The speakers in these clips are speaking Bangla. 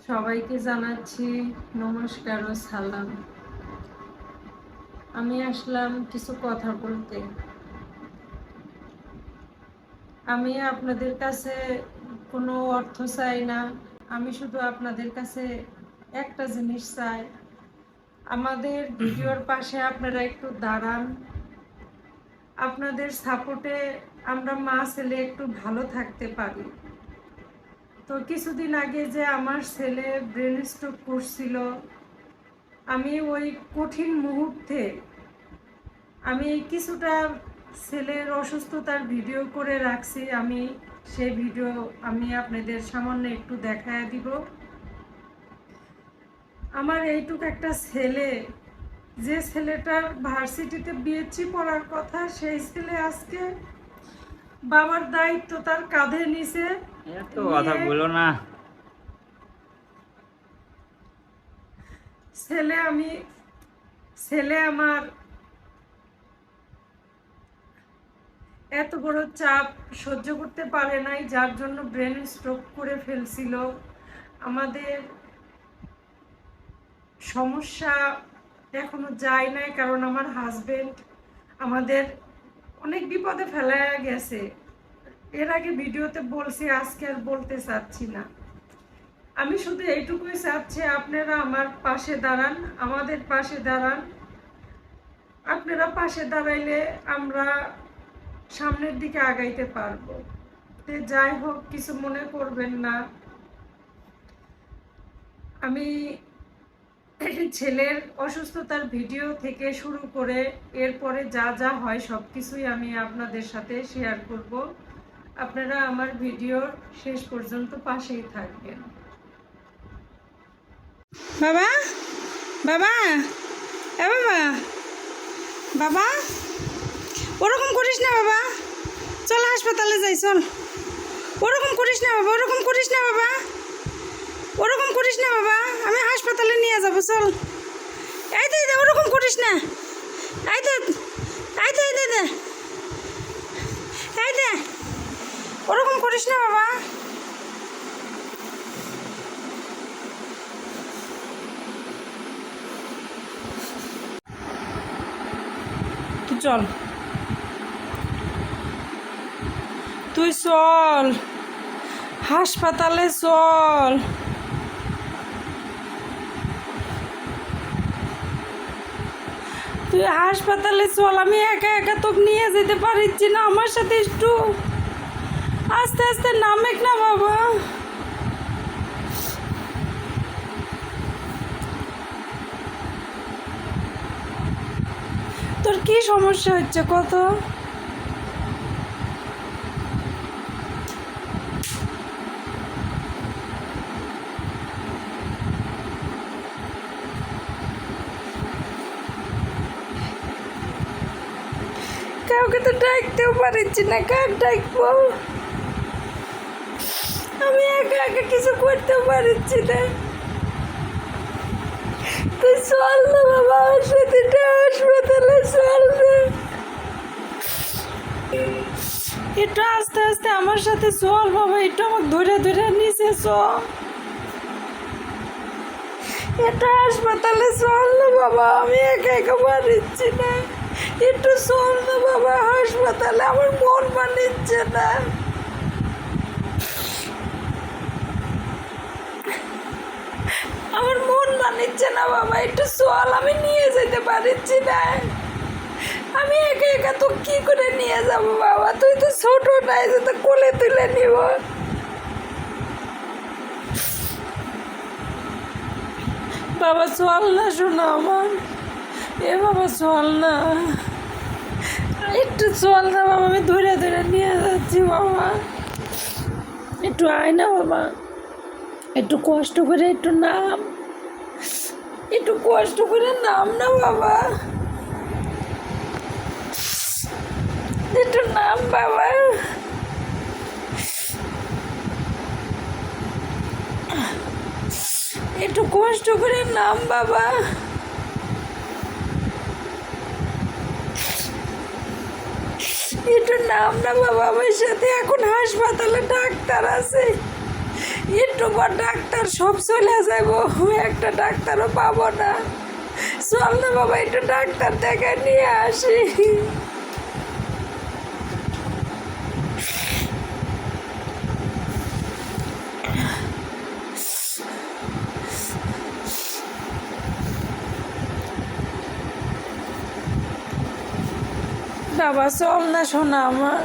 সবাইকে জানাচ্ছি নমস্কার ও সালাম। আমি আসলাম কিছু কথা বলতে। আমি আপনাদের কাছে কোনো অর্থ চাই না। আমি শুধু আপনাদের কাছে একটা জিনিস চাই, আমাদের ভিডিওর পাশে আপনারা একটু দাঁড়ান। আপনাদের সাপোর্টে আমরা মা ছেলে একটু ভালো থাকতে পারি। তো কিছুদিন আগে যে আমার ছেলে ব্রেন স্ট্রোক করছিল, আমি ওই কঠিন মুহূর্তে আমি কিছুটা ছেলের অসুস্থতার ভিডিও করে রাখছি। আমি সেই ভিডিও আপনাদের সামনে একটু দেখায় দিব। আমার এইটুকু একটা ছেলে, যে ছেলেটার ভার্সিটিতে বিএসসি পড়ার কথা, সেই ছেলে আজকে বাবার দায়িত্ব তার কাঁধে নিছে। এত কথা বলো না। ছেলে আমার এত বড় চাপ সহ্য করতে পারে নাই, যার জন্য ব্রেন স্ট্রোক করে ফেলছিল। আমাদের সমস্যা এখনো যায় নাই, কারণ আমার হাজবেন্ড আমাদের অনেক বিপদে ফেলা গেছে। এর আগে ভিডিওতে বলছি, আজকে আর বলতে চাচ্ছি না। আমি শুধু এইটুকুই চাচ্ছি, আপনারা আমার পাশে দাঁড়ান, আমাদের পাশে দাঁড়ান। আপনারা পাশে দাঁড়াইলে আমরা সামনের দিকে আগাইতে পারবো। যাই হোক, কিছু মনে করবেন না। আমি ছেলের অসুস্থতার ভিডিও থেকে শুরু করে এরপরে যা যা হয় সব কিছুই আমি আপনাদের সাথে শেয়ার করব। আপনারা আমার ভিডিওর শেষ পর্যন্ত পাশেই থাকবেন। বাবা, বাবা, এ বাবা, বাবা, ওরকম করিস না বাবা, চল হাসপাতালে যাই, চল। ওরকম করিস না বাবা, ওরকম করিস না বাবা, ওরকম করিস না বাবা, আমি হাসপাতালে নিয়ে যাবো, চল। এই দে, ওরকম করিস না, এই দে, এই দে, এই দে, এই দে, ওরকম করিস না বাবা। তুই চল, তুই চল, হাসপাতালে চল। তুই হাসপাতালে চল, আমি একা একা তোকে নিয়ে যেতে পারছি না, আমার সাথে একটু আস্তে আস্তে নামেক না বাবা। তোর কি সমস্যা হচ্ছে কত? কাউকে তো ডাকতেও পারছি না, কাক ডাকবো? আমি একা একা কিছু করতেও পারছি না। তুই চল না বাবা, আমার সাথে হাসপাতালে চল না। একটু আস্তে আস্তে আমার সাথে চল বাবা, একটু আমাকে ধরে ধরে নিচে চল, একটু হাসপাতালে চল না বাবা, আমি একা একা পারছি না। একটু চল না বাবা হাসপাতালে, আমার মন মানিচ্ছে না। আমার মন মানিচ্ছে না বাবা, একটু চল, আমি নিয়ে যেতে পারছি না। আমি একা একা তো কি করে নিয়ে যাব বাবা, তুই তো ছোট নাই যে তো কোলে তুলে নিব। বাবা চল না, শোনো আমার, এ বাবা চল না, একটু চল না বাবা, আমি ধরে ধরে নিয়ে যাচ্ছি বাবা। একটু আয় না বাবা, একটু কষ্ট করে একটু নাম, একটু কষ্ট করে নাম না বাবা, একটু নাম বাবা। একটু কষ্ট করে নাম বাবা। একটু নাম না বাবা, আমার সাথে এখন হাসপাতালে ডাক্তার আছে, একটু পর ডাক্তার সব চলে যাব, একটা ডাক্তারও পাবো না। চল না বাবা একটু ডাক্তার দেখে নিয়ে আসি। বাবা চল না শোনা আমার,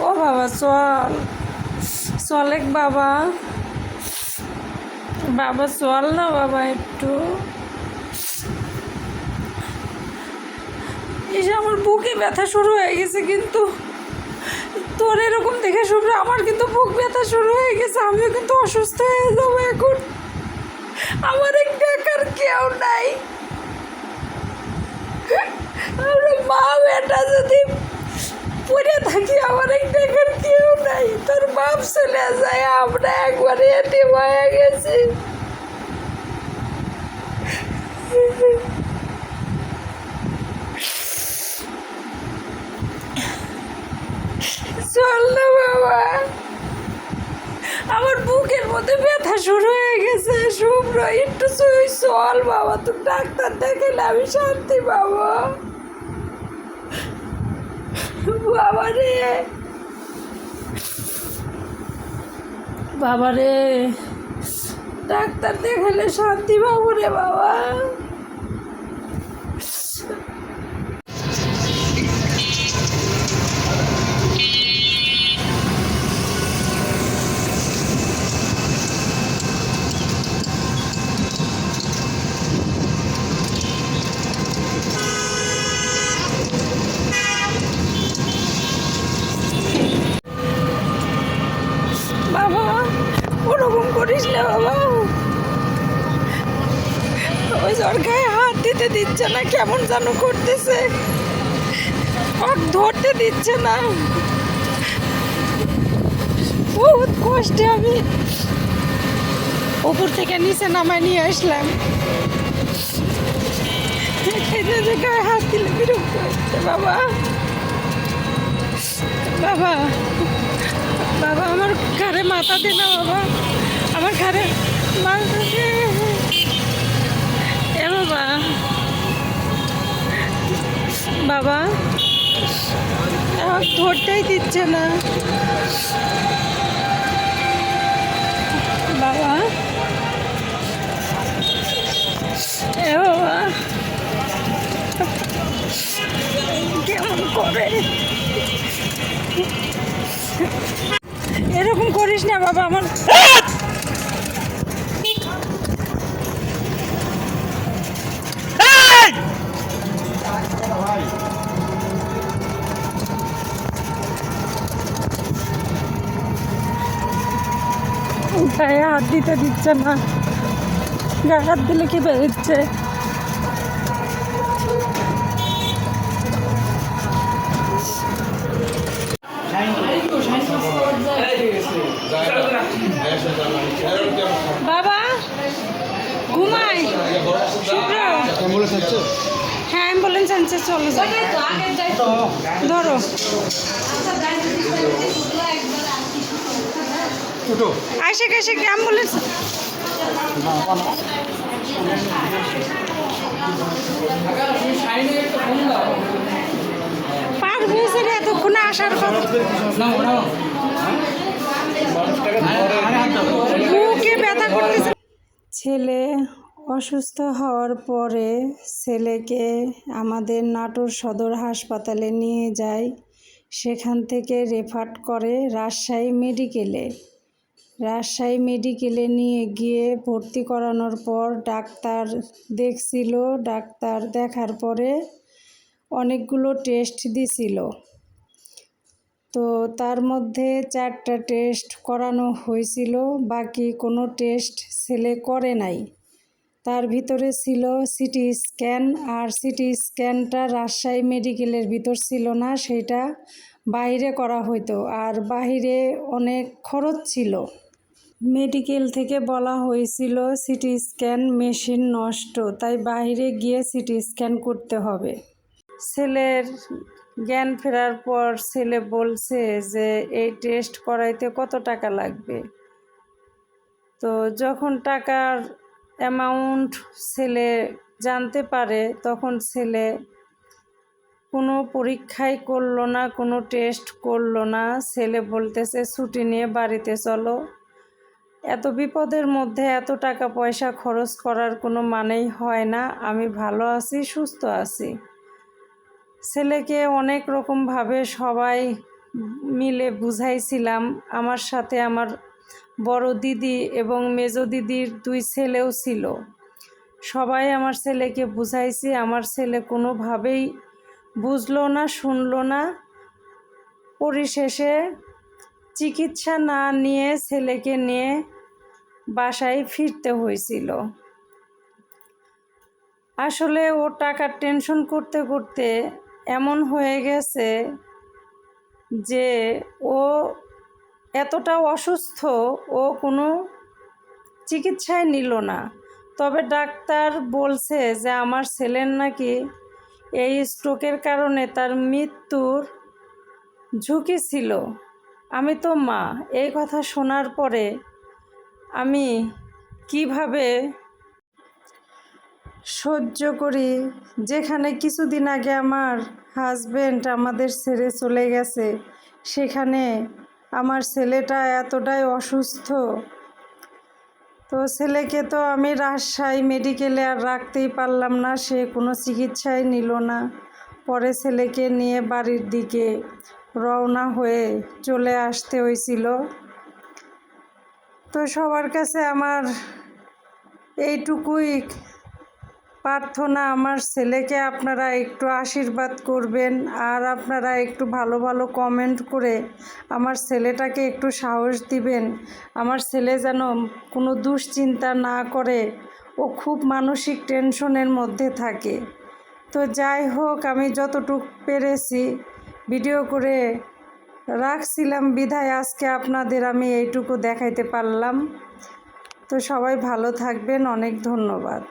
ও বাবা চল, চলেক বাবা, বাবা চল না বাবা একটু। এসে আমার বুকে ব্যথা শুরু হয়ে গেছে, কিন্তু তোর এরকম দেখে শুরু আমার কিন্তু বুক ব্যথা শুরু হয়ে গেছে, আমিও কিন্তু অসুস্থ হয়ে যাবো এখন। আমার এক দেখার কেউ নাই, আমরা মা বেটা যদি পড়ে থাকি আমার এক দেখার কেউ নাই। তোর বাপ চলে যায়, আমরা একবারে এতিম হয়ে গেছি। চল না বাবা, আমার বুকের মধ্যে ব্যথা শুরু হয়ে গেছে। শুভ্র একটু চল বাবা, তুই ডাক্তার দেখালে আমি শান্তি পাবো। বাবা রে, বাবা রে, ডাক্তার দেখালে শান্তি পাবো রে বাবা। বাবা ওরকম করিস না বাবা, ওই জ্বর গায়ে হাত দিতে দিচ্ছে না, কেমন যেন করতেছে, ধরতে দিচ্ছে না। বহুত কষ্টে আমি উপর থেকে নিচে নামায় নিয়ে আসলাম, গায়ে হাত দিলে বিরক্ত হচ্ছে। বাবা বাবা বাবা আমার ঘাড়ে মাথা দে না বাবা, আমার ঘাড়ে মাথা দে। এ বাবা, বাবা ধরতেই দিচ্ছে না বাবা। এ বাবা কেমন করে, এরকম করিস না বাবা আমার। গায়ে হাত দিতে দিচ্ছে না, গায়ে হাত দিলে কি বেরোচ্ছে। বাবা ঘুমাই, হ্যাঁ অ্যাম্বুলেন্স আনছে, চলো ধরো। আসে গেছে অ্যাম্বুলেন্স, পার হয়েছে রে এতক্ষণে আসার কথা। বুকে ব্যথা করতেছে। ছেলে অসুস্থ হওয়ার পরে ছেলেকে আমাদের নাটোর সদর হাসপাতালে নিয়ে যায়, সেখান থেকে রেফার করে রাজশাহী মেডিকেলে। রাজশাহী মেডিকেলে নিয়ে গিয়ে ভর্তি করানোর পর ডাক্তার দেখছিল, ডাক্তার দেখার পরে অনেকগুলো টেস্ট দিছিল। তো তার মধ্যে 4টা টেস্ট করানো হয়েছিল, বাকি কোনো টেস্ট ছেলে করে নাই। তার ভিতরে ছিল সিটি স্ক্যান, আর সিটি স্ক্যানটা রাজশাহী মেডিকেলের ভিতর ছিল না, সেটা বাইরে করা হতো, আর বাইরে অনেক খরচ ছিল। মেডিকেল থেকে বলা হয়েছিল সিটি স্ক্যান মেশিন নষ্ট, তাই বাইরে গিয়ে সিটি স্ক্যান করতে হবে। ছেলের জ্ঞান ফেরার পর ছেলে বলছে যে এই টেস্ট করাইতে কত টাকা লাগবে। তো যখন টাকার অ্যামাউন্ট ছেলে জানতে পারে তখন ছেলে কোনো পরীক্ষাই করলো না, কোনো টেস্ট করলো না। ছেলে বলতেছে ছুটি নিয়ে বাড়িতে চলো। এত বিপদের মধ্যে এত টাকা পয়সা খরচ করার কোনো মানেই হয় না। আমি ভালো আছি, সুস্থ আছি। ছেলেকে অনেক রকমভাবে সবাই মিলে বুঝাইছিলাম। আমার সাথে আমার বড় দিদি এবং মেজো দিদির 2 ছেলেও ছিল। সবাই আমার ছেলেকে বুঝাইছি, আমার ছেলে কোনোভাবেই বুঝলো না, শুনলো না। পরিশেষে চিকিৎসা না নিয়ে ছেলেকে নিয়ে বাসায় ফিরতে হয়েছিল। আসলে ও টাকার টেনশন করতে করতে এমন হয়ে গেছে যে ও এতটা অসুস্থ, ও কোনো চিকিৎসায় নিল না। তবে ডাক্তার বলছে যে আমার ছেলের নাকি এই স্ট্রোকের কারণে তার মৃত্যুর ঝুঁকি ছিল। আমি তো মা, এই কথা শোনার পরে আমি কিভাবে সহ্য করি, যেখানে কিছুদিন আগে আমার হাজবেন্ড আমাদের ছেড়ে চলে গেছে, সেখানে আমার ছেলেটা এতটাই অসুস্থ। তো ছেলেকে তো আমি রাজশাহী মেডিকেলে আর রাখতেই পারলাম না, সে কোনো চিকিৎসাই নিল না। পরে ছেলেকে নিয়ে বাড়ির দিকে রওনা হয়ে চলে আসতে হয়েছিল। তো সবার কাছে আমার এইটুকুই প্রার্থনা, আমার ছেলেকে আপনারা একটু আশীর্বাদ করবেন, আর আপনারা একটু ভালো ভালো কমেন্ট করে আমার ছেলেটাকে একটু সাহস দিবেন। আমার ছেলে যেন কোনো দুশ্চিন্তা না করে, ও খুব মানসিক টেনশনের মধ্যে থাকে। তো যাই হোক, আমি যতটুকু পেরেছি ভিডিও করে রাখছিলাম বিধায় আজকে আপনাদের আমি এইটুকু দেখাইতে পারলাম। তো সবাই ভালো থাকবেন, অনেক ধন্যবাদ।